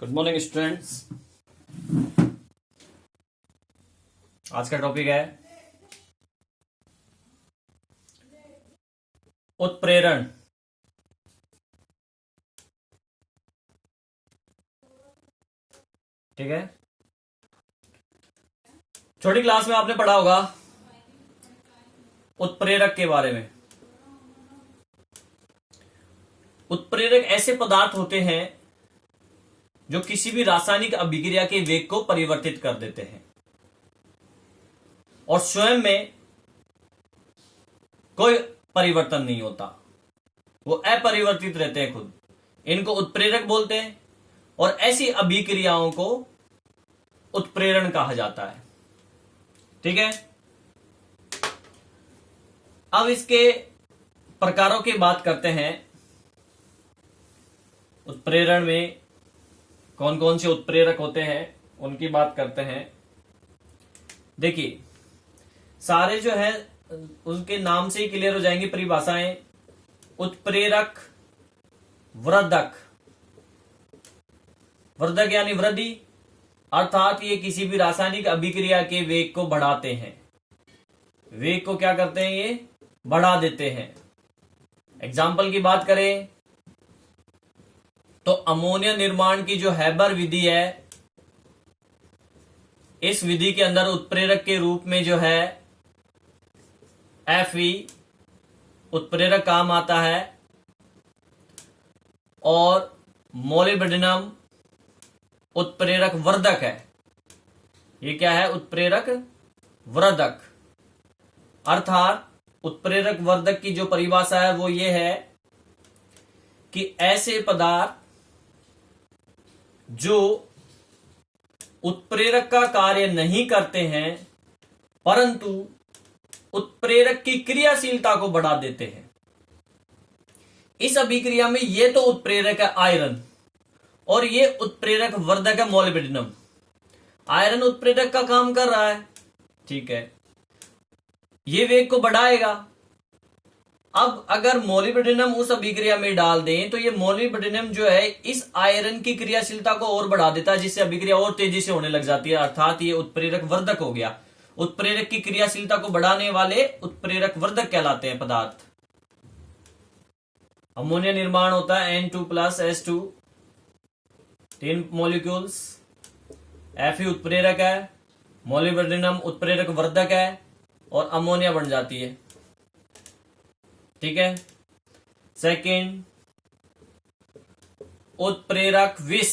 Good morning students. आज का topic है उत्प्रेरण। ठीक है, छोटी क्लास में आपने पढ़ा होगा उत्प्रेरक के बारे में। उत्प्रेरक ऐसे पदार्थ होते हैं जो किसी भी रासायनिक अभिक्रिया के वेग को परिवर्तित कर देते हैं और स्वयं में कोई परिवर्तन नहीं होता, वो अपरिवर्तित रहते हैं खुद। इनको उत्प्रेरक बोलते हैं और ऐसी अभिक्रियाओं को उत्प्रेरण कहा जाता है। ठीक है, अब इसके प्रकारों की बात करते हैं। उत्प्रेरण में कौन कौन से उत्प्रेरक होते हैं उनकी बात करते हैं। देखिए, सारे जो है उनके नाम से ही क्लियर हो जाएंगी परिभाषाएं। उत्प्रेरक, वर्धक, वर्धक यानी वृद्धि, अर्थात ये किसी भी रासायनिक अभिक्रिया के वेग को बढ़ाते हैं। वेग को क्या करते हैं? ये बढ़ा देते हैं। एग्जाम्पल की बात करें तो अमोनिया निर्माण की जो हैबर विधि है, इस विधि के अंदर उत्प्रेरक के रूप में जो है Fe उत्प्रेरक काम आता है और मोलिब्डेनम उत्प्रेरक वर्धक है। ये क्या है? उत्प्रेरक वर्धक। अर्थात उत्प्रेरक वर्धक की जो परिभाषा है वो ये है कि ऐसे पदार्थ जो उत्प्रेरक का कार्य नहीं करते हैं परंतु उत्प्रेरक की क्रियाशीलता को बढ़ा देते हैं। इस अभिक्रिया में ये तो उत्प्रेरक है आयरन और ये उत्प्रेरक वर्धक है मोलिब्डेनम। आयरन उत्प्रेरक का काम कर रहा है, ठीक है, ये वेग को बढ़ाएगा। अब अगर मोलिब्डेनम उस अभिक्रिया में डाल दें तो ये मोलिब्डेनम जो है इस आयरन की क्रियाशीलता को और बढ़ा देता है, जिससे अभिक्रिया और तेजी से होने लग जाती है। अर्थात ये उत्प्रेरक वर्धक हो गया। उत्प्रेरक की क्रियाशीलता को बढ़ाने वाले उत्प्रेरक वर्धक कहलाते हैं पदार्थ। अमोनिया निर्माण होता है N2+H2 3 मॉलिक्यूल्स। Fe उत्प्रेरक है, मोलिब्डेनम उत्प्रेरक वर्धक है और अमोनिया बन जाती है। ठीक है, सेकंड, उत्प्रेरक विष,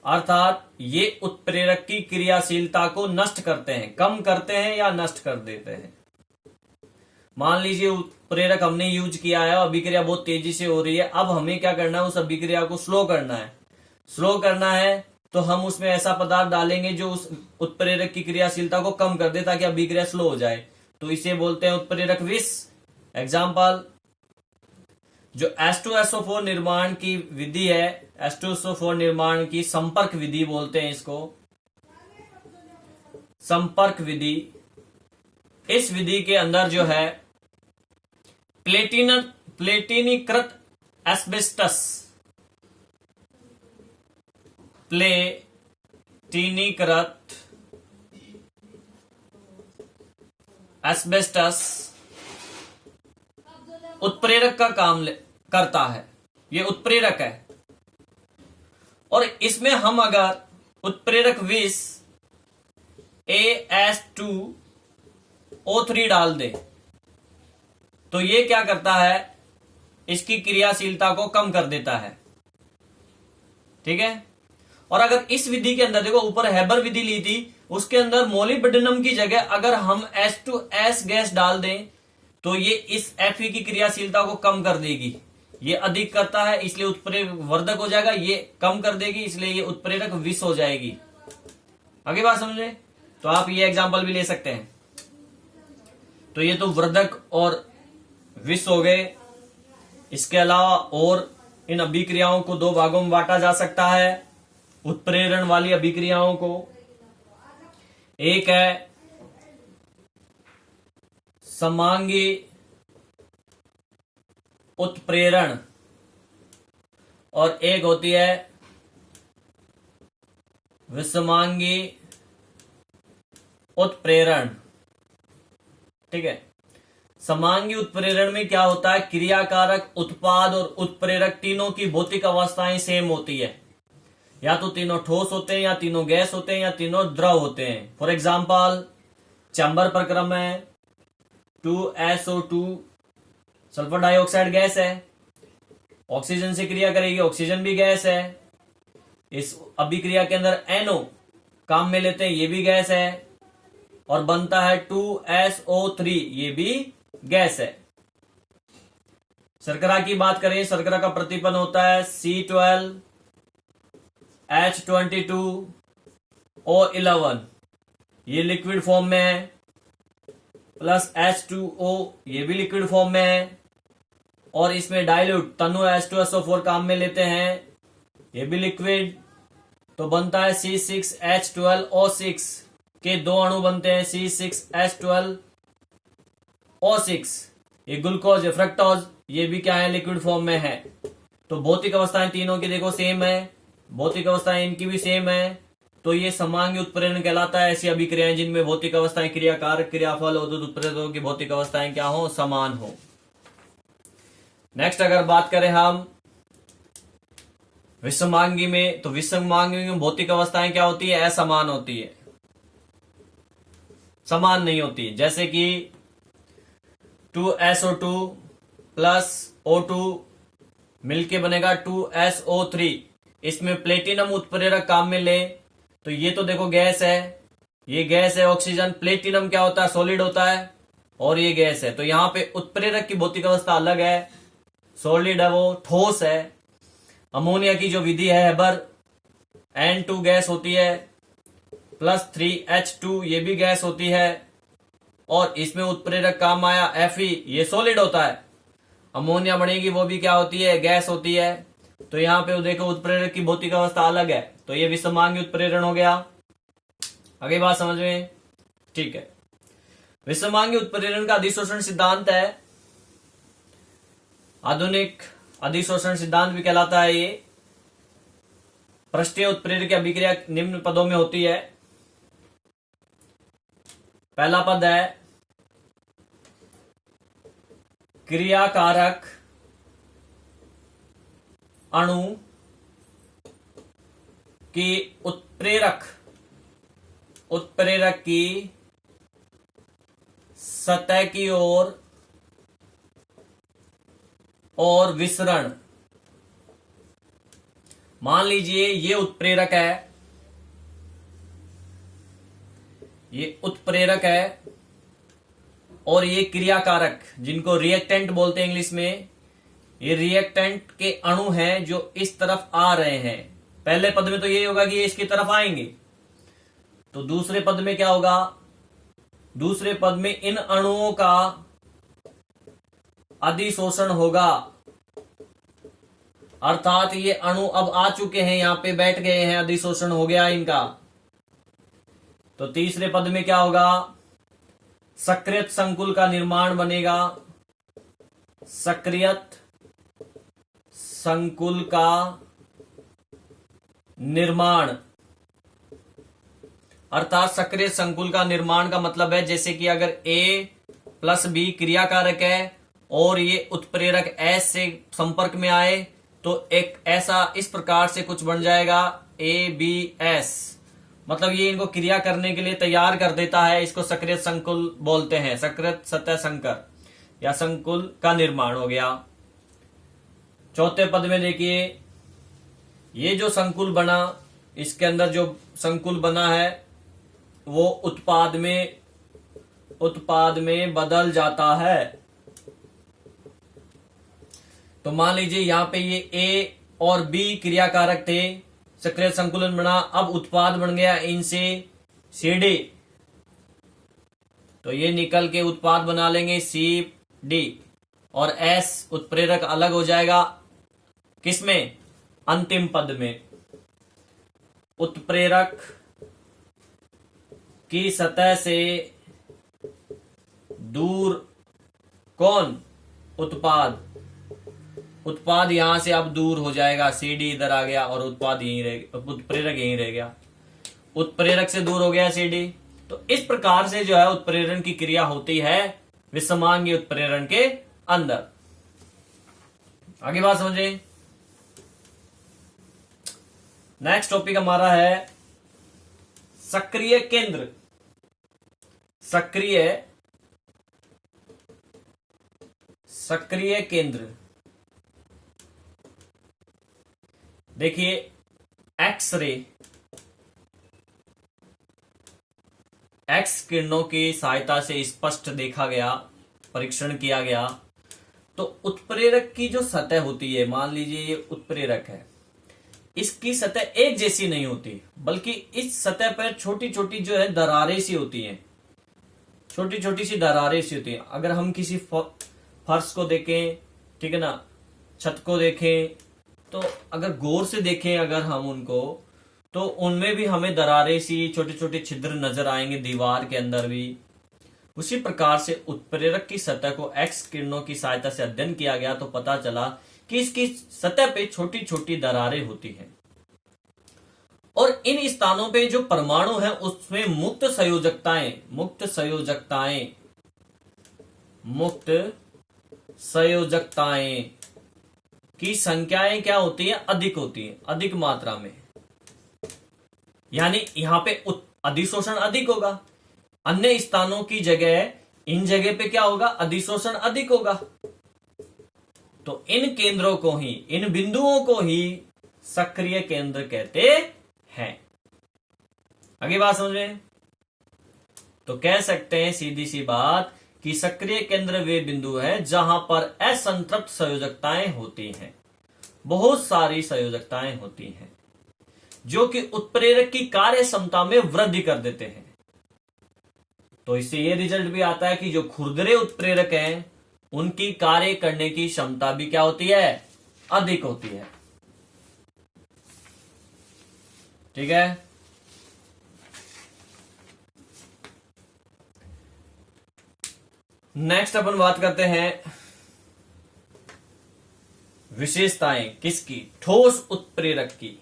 अर्थात ये उत्प्रेरक की क्रियाशीलता को नष्ट करते हैं, कम करते हैं या नष्ट कर देते हैं। मान लीजिए उत्प्रेरक हमने यूज किया है, अभिक्रिया बहुत तेजी से हो रही है, अब हमें क्या करना है? उस अभिक्रिया को स्लो करना है। स्लो करना है तो हम उसमें ऐसा पदार्थ डालेंगे जो उस उत्प्रेरक की क्रियाशीलता को कम कर दे ताकि अभिक्रिया स्लो हो जाए, तो इसे बोलते हैं उत्प्रेरक विष। एग्जाम्पल, जो H2SO4 निर्माण की विधि है, H2SO4 निर्माण की संपर्क विधि बोलते हैं इसको, संपर्क विधि। इस विधि के अंदर जो है प्लेटिनीकृत एस्बेस्टस, प्लेटिनीकृत एस्बेस्टस उत्प्रेरक का काम करता है। ये उत्प्रेरक है और इसमें हम अगर उत्प्रेरक विष AS2O3 डाल दें तो ये क्या करता है? इसकी क्रियाशीलता को कम कर देता है। ठीक है, और अगर इस विधि के अंदर देखो, ऊपर हैबर विधि ली थी, उसके अंदर मोलिब्डेनम की जगह अगर हम H2S गैस डाल दें तो ये इस Fe की क्रियाशीलता को कम कर देगी। ये अधिक करता है इसलिए उत्प्रेरक वर्धक हो जाएगा, ये कम कर देगी इसलिए ये उत्प्रेरक विष हो जाएगी। आगे बात समझे? तो आप ये एग्जांपल भी ले सकते हैं। तो ये तो वर्धक और विष हो गए। इसके अलावा और इन अभिक्रियाओं को दो भागों में बांटा जा सकता है, उत्प्रेरण वाली अभिक्रियाओं को। एक है समांगी उत्प्रेरण और एक होती है विषमांगी उत्प्रेरण। ठीक है, समांगी उत्प्रेरण में क्या होता है, क्रियाकारक, उत्पाद और उत्प्रेरक तीनों की भौतिक अवस्थाएं सेम होती है। या तो तीनों ठोस होते हैं, या तीनों गैस होते हैं, या तीनों द्रव होते हैं। फॉर एग्जाम्पल चैम्बर प्रक्रम में 2SO2 सल्फर डाइऑक्साइड गैस है, ऑक्सीजन से क्रिया करेगी, ऑक्सीजन भी गैस है। इस अभिक्रिया के अंदर NO काम में लेते हैं, ये भी गैस है, और बनता है 2SO3, ये भी गैस है। शर्करा की बात करें, शर्करा का प्रतिपन्न होता है C12H22O11, ये लिक्विड फॉर्म में है, प्लस H2O, ये भी लिक्विड फॉर्म में है, और इसमें डाइल्यूट तनु H2SO4 काम में लेते हैं, ये भी लिक्विड। तो बनता है C6H12O6 के दो अणु बनते हैं, C6H12O6, ये ग्लूकोज है, फ्रक्टोज, ये भी क्या है, लिक्विड फॉर्म में है। तो भौतिक अवस्थाएं तीनों की देखो सेम है, भौतिक अवस्थाएं इनकी भी सेम है। तो ये समांगी उत्प्रेरण कहलाता है, ऐसी अभिक्रियाएं जिनमें भौतिक अवस्थाएं, क्रियाकारक, क्रियाफल, उत्प्रेरकों की भौतिक अवस्थाएं क्या हो, समान हो। नेक्स्ट अगर बात करें हम विषमांगी में, तो विषमांगी में भौतिक अवस्थाएं क्या होती है, असमान होती है, समान नहीं होती। जैसे कि 2SO2 प्लस O2 मिलके बनेगा 2SO3, इसमें प्लेटिनम उत्प्रेरक काम में ले, तो ये तो देखो गैस है, ये गैस है ऑक्सीजन, प्लेटिनम क्या होता है, सॉलिड होता है, और ये गैस है। तो यहां पे उत्प्रेरक की भौतिक अवस्था अलग है, सॉलिड है, वो ठोस है। अमोनिया की जो विधि है हेबर, N2 गैस होती है, प्लस 3H2 ये भी गैस होती है, और इसमें उत्प्रेरक काम आया Fe, ये सॉलिड होता है। अमोनिया बनेगी, वो भी क्या होती है, गैस होती है। तो यहां पे देखो उत्प्रेरक की भौतिक अवस्था अलग है, तो ये विषमांगी उत्प्रेरण हो गया। आगे बात समझ में, ठीक है। विषमांगी उत्प्रेरण का अधिशोषण सिद्धांत है, आधुनिक अधिशोषण सिद्धांत भी कहलाता है ये। पृष्ठीय उत्प्रेरक की अभिक्रिया निम्न पदों में होती है। पहला पद है क्रियाकारक अणु की उत्प्रेरक की सतह की ओर और विसरण। मान लीजिए ये उत्प्रेरक है, ये उत्प्रेरक है, और ये क्रियाकारक जिनको रिएक्टेंट बोलते हैं इंग्लिश में, ये रिएक्टेंट के अणु हैं जो इस तरफ आ रहे हैं। पहले पद में तो ये होगा कि ये इसकी तरफ आएंगे, तो दूसरे पद में क्या होगा, दूसरे पद में इन अणुओं का अधिशोषण होगा, अर्थात ये अणु अब आ चुके हैं, यहां पे बैठ गए हैं, अधिशोषण हो गया इनका। तो तीसरे पद में क्या होगा, सक्रियत संकुल का निर्माण बनेगा, सक्रियत संकुल का निर्माण। अर्थात सक्रिय संकुल का निर्माण का मतलब है, जैसे कि अगर A प्लस B क्रियाकारक है और ये उत्प्रेरक S से संपर्क में आए, तो एक ऐसा इस प्रकार से कुछ बन जाएगा ABS, मतलब ये इनको क्रिया करने के लिए तैयार कर देता है। इसको सक्रिय संकुल बोलते हैं, सक्रिय सतह संकर या संकुल का निर्माण हो गया। चौथे पद में देखिए, ये जो संकुल बना, इसके अंदर जो संकुल बना है वो उत्पाद में बदल जाता है। तो मान लीजिए यहां पे ये A और B क्रियाकारक थे, सक्रिय संकुलन बना, अब उत्पाद बन गया इनसे CD, तो ये निकल के उत्पाद बना लेंगे CD, और S उत्प्रेरक अलग हो जाएगा, किसमें, अंतिम पद में। उत्प्रेरक की सतह से दूर कौन, उत्पाद, उत्पाद यहां से अब दूर हो जाएगा, CD इधर आ गया और उत्पाद यहीं रह, उत्प्रेरक यहीं रह गया, उत्प्रेरक से दूर हो गया CD। तो इस प्रकार से जो है उत्प्रेरण की क्रिया होती है विषमांगी उत्प्रेरण के अंदर। आगे बात समझे। नेक्स्ट टॉपिक हमारा है सक्रिय केंद्र। सक्रिय केंद्र देखिए, एक्स किरणों की सहायता से स्पष्ट देखा गया, परीक्षण किया गया। तो उत्प्रेरक की जो सतह होती है, मान लीजिए ये उत्प्रेरक है, इसकी सतह एक जैसी नहीं होती, बल्कि इस सतह पर छोटी छोटी जो है दरारें सी होती हैं, छोटी छोटी सी दरारें सी होती हैं। अगर हम किसी फर्श को देखें, ठीक है ना, छत को देखें, तो अगर गौर से देखें अगर हम उनको, तो उनमें भी हमें दरारें सी, छोटे छोटे छिद्र नजर आएंगे, दीवार के अंदर भी। उसी प्रकार से उत्प्रेरक की सतह को एक्स किरणों की सहायता से अध्ययन किया गया तो पता चला कि इसकी सतह पे छोटी छोटी दरारें होती हैं और इन स्थानों पे जो परमाणु हैं उसमें मुक्त संयोजकताएं की संख्याएं क्या होती है, अधिक होती है, अधिक मात्रा में। यानी यहां पे अधिशोषण अधिक होगा, अन्य स्थानों की जगह इन जगह पे क्या होगा, अधिशोषण अधिक होगा। तो इन केंद्रों को ही, इन बिंदुओं को ही सक्रिय केंद्र कहते हैं। आगे बात समझे। तो कह सकते हैं सीधी सी बात कि सक्रिय केंद्र वे बिंदु है जहां पर असंतृप्त संयोजकताएं होती हैं, बहुत सारी संयोजकताएं होती हैं जो कि उत्प्रेरक की कार्य क्षमता में वृद्धि कर देते हैं। तो इससे यह रिजल्ट भी आता है कि जो खुरदरे उत्प्रेरक हैं उनकी कार्य करने की क्षमता भी क्या होती है, अधिक होती है। ठीक है। नेक्स्ट अपन बात करते हैं विशेषताएं किसकी, ठोस उत्प्रेरक की।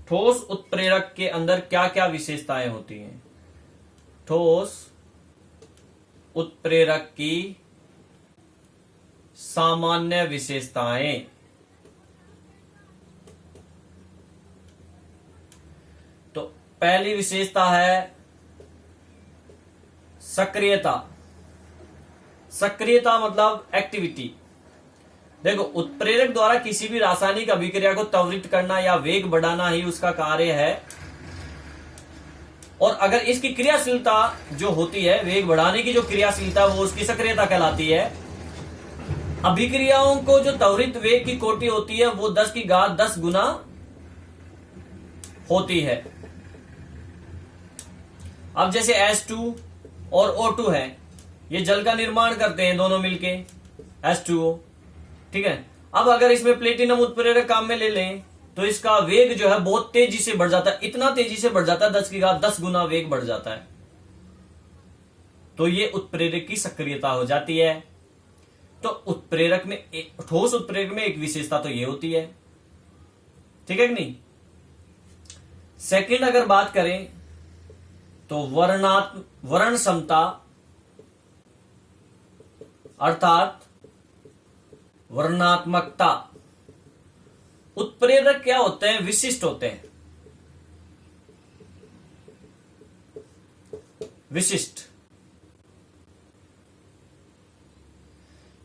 ठोस उत्प्रेरक के अंदर क्या क्या विशेषताएं होती हैं। ठोस उत्प्रेरक की सामान्य विशेषताएं। तो पहली विशेषता है सक्रियता। सक्रियता मतलब एक्टिविटी। देखो, उत्प्रेरक द्वारा किसी भी रासायनिक अभिक्रिया को त्वरित करना या वेग बढ़ाना ही उसका कार्य है। और अगर इसकी क्रियाशीलता जो होती है, वेग बढ़ाने की जो क्रियाशीलता, वो उसकी सक्रियता कहलाती है। अभिक्रियाओं को जो त्वरित वेग की कोटि होती है वो 10 की घात 10 गुना होती है। अब जैसे H2 और O2 है, ये जल का निर्माण करते हैं दोनों मिलके, H2O। ठीक है। अब अगर इसमें प्लेटिनम उत्प्रेरक काम में ले लें तो इसका वेग जो है बहुत तेजी से बढ़ जाता है, इतना तेजी से बढ़ जाता है 10 की घात 10 गुना वेग बढ़ जाता है। तो ये उत्प्रेरक की सक्रियता हो जाती है। तो उत्प्रेरक में, ठोस उत्प्रेरक में एक विशेषता तो ये होती है। ठीक है कि नहीं। सेकंड अगर बात करें तो वर्ण समता, अर्थात वर्णात्मकता। उत्प्रेरक क्या होते हैं, विशिष्ट होते हैं। विशिष्ट,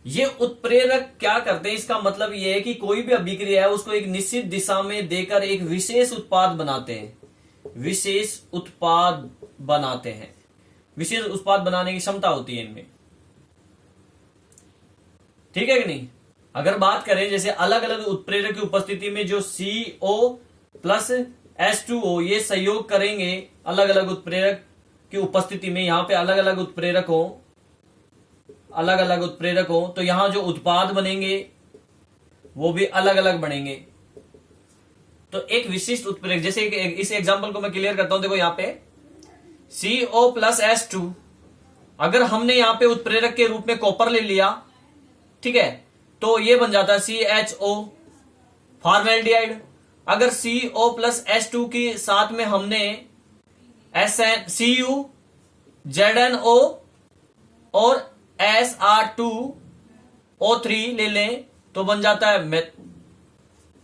ये उत्प्रेरक क्या करते हैं, इसका मतलब यह है कि कोई भी अभिक्रिया है उसको एक निश्चित दिशा में देकर एक विशेष उत्पाद बनाते हैं। विशेष उत्पाद बनाते हैं, विशेष उत्पाद बनाने की क्षमता होती है इनमें। ठीक है कि नहीं। अगर बात करें जैसे अलग अलग उत्प्रेरक की उपस्थिति में जो CO प्लस H2O ये सहयोग करेंगे, अलग अलग उत्प्रेरक की उपस्थिति में, यहां पे अलग अलग उत्प्रेरक हो, तो यहां जो उत्पाद बनेंगे वो भी अलग अलग बनेंगे। तो एक विशिष्ट उत्प्रेरक, जैसे इस एग्जांपल को मैं क्लियर करता हूं। देखो यहां पे CO प्लस H2, अगर हमने यहां पे उत्प्रेरक के रूप में कॉपर ले लिया, ठीक है, तो ये बन जाता है CHO फॉर्मेल्डिहाइड। अगर CO प्लस H2 के साथ में हमने Cu ZnO और SR2O3 ले लें तो बन जाता है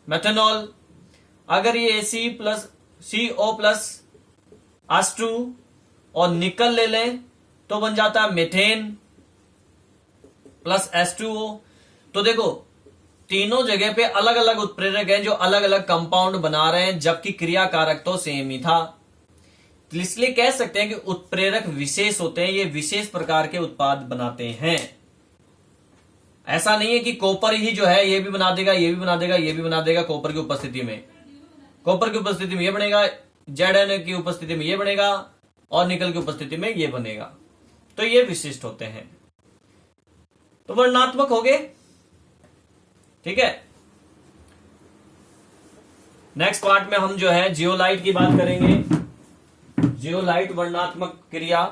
मेथनॉल। अगर ये CO प्लस H2 और निकल ले लें तो बन जाता है मेथेन प्लस H2O। तो देखो तीनों जगह पे अलग अलग उत्प्रेरक हैं जो अलग अलग कंपाउंड बना रहे हैं, जबकि क्रिया कारक तो सेम ही था। तो इसलिए कह सकते हैं कि उत्प्रेरक विशेष होते हैं, ये विशेष प्रकार के उत्पाद बनाते हैं। ऐसा नहीं है कि कॉपर ही जो है ये भी बना देगा, ये भी बना देगा, ये भी बना देगा। कॉपर की उपस्थिति में, कॉपर की उपस्थिति में ये बनेगा, Zn की उपस्थिति में ये बनेगा और निकल की उपस्थिति में ये बनेगा। तो ये विशिष्ट होते हैं। तो वर्णनात्मक हो गए, ठीक है। नेक्स्ट पार्ट में हम जो है जियोलाइट की बात करेंगे। जियोलाइट वर्णनात्मक क्रिया